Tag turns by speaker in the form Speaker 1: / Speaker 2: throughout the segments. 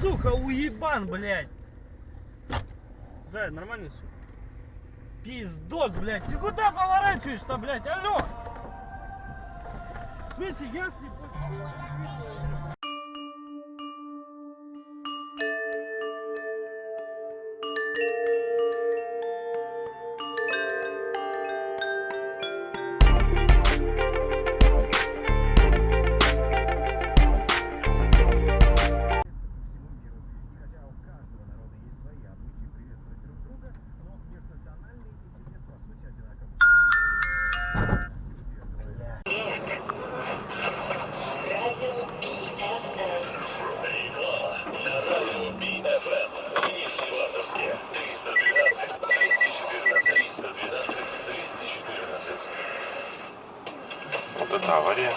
Speaker 1: сука, уебан, блядь. Зай, нормально все? Пиздос, блядь. Ты куда поворачиваешь-то, блядь? Алло! В смысле, если...
Speaker 2: Вот это авария.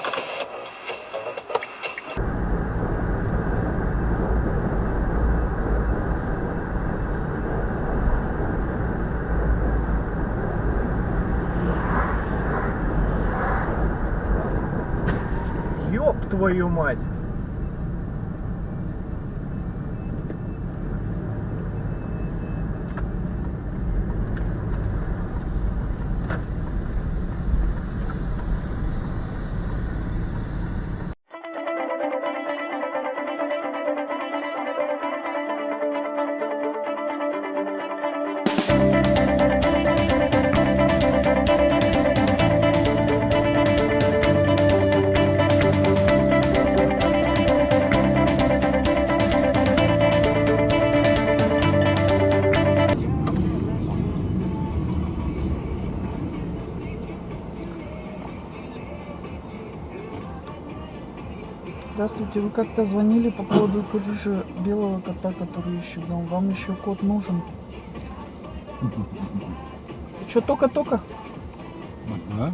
Speaker 3: Ёб твою мать!
Speaker 4: Здравствуйте, вы как-то звонили по поводу крыши белого кота, который еще дом. Вам еще кот нужен? Что, только-только?
Speaker 3: Ага.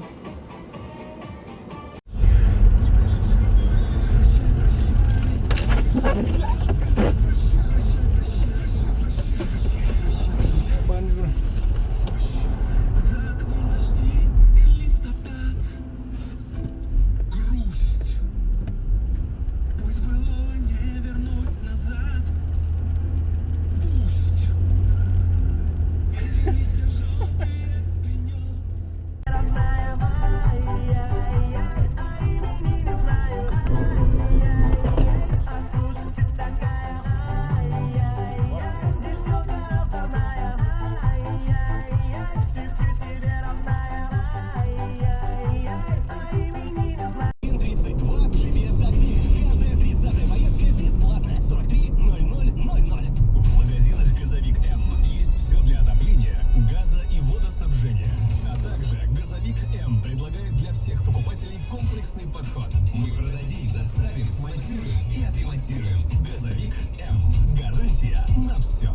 Speaker 5: комплексный подход. Мы продадим, доставим, смонтируем и отремонтируем. Газовик М. Гарантия на все.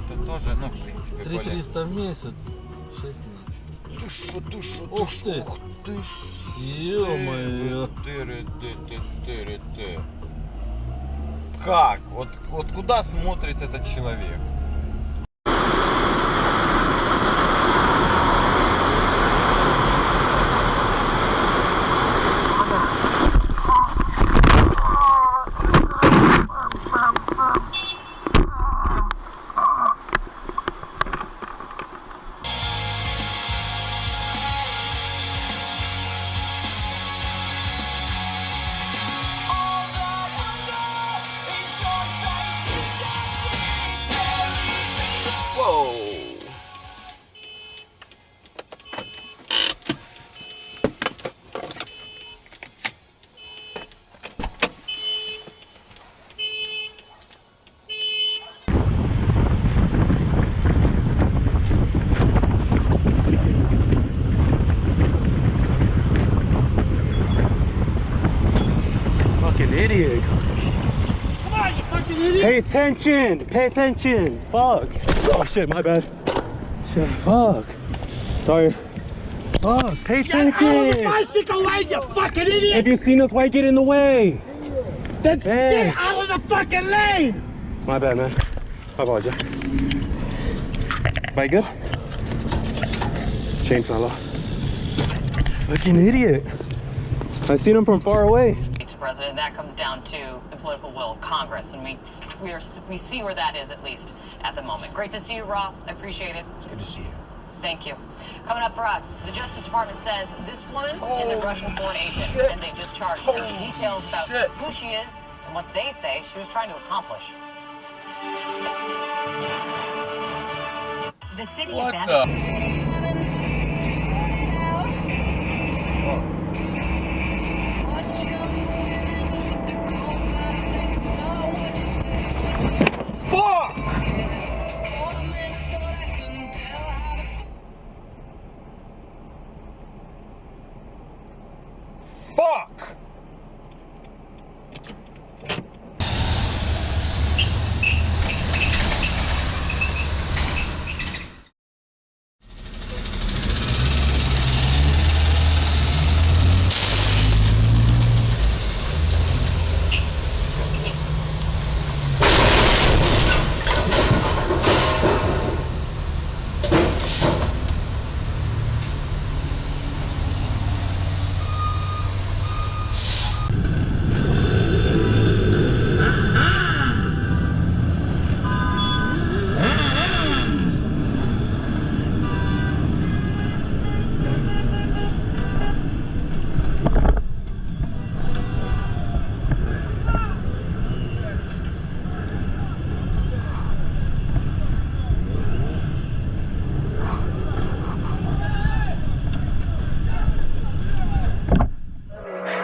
Speaker 2: Тут тоже, ну, в принципе,
Speaker 1: 3300 в месяц, 6 месяцев.
Speaker 2: Ты шо,
Speaker 1: Ух ты!
Speaker 2: Ух ты ж!
Speaker 1: Ё-моё!
Speaker 2: Как? Вот куда смотрит этот человек?
Speaker 3: Idiot. Come on, you fucking idiot! Pay attention! Pay attention! Fuck! Oh shit, my bad. Shit, fuck. Sorry. Oh, pay attention!
Speaker 6: Bicycle lane, you fucking idiot!
Speaker 3: Have you seen us? Why get in the way?
Speaker 6: Then
Speaker 3: Hey.
Speaker 6: get out of the fucking lane!
Speaker 3: My bad, man. I apologize. Bike good? Chain fell off. Fucking idiot. I seen him from far away.
Speaker 7: Mr. President, that comes down to the political will of Congress, and we see where that is, at least at the moment. Great to see you, Ross. I appreciate it.
Speaker 6: It's good to see you.
Speaker 7: Thank you. Coming up for us, the Justice Department says this woman is a Russian foreign agent, and they just charged her with details about who she is and what they say she was trying to accomplish. The city
Speaker 2: What
Speaker 7: of
Speaker 2: the? Fuck! Fuck!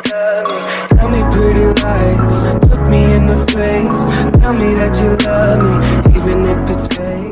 Speaker 8: Tell me pretty lies, look me in the face. Tell me that you love me, even if it's fake.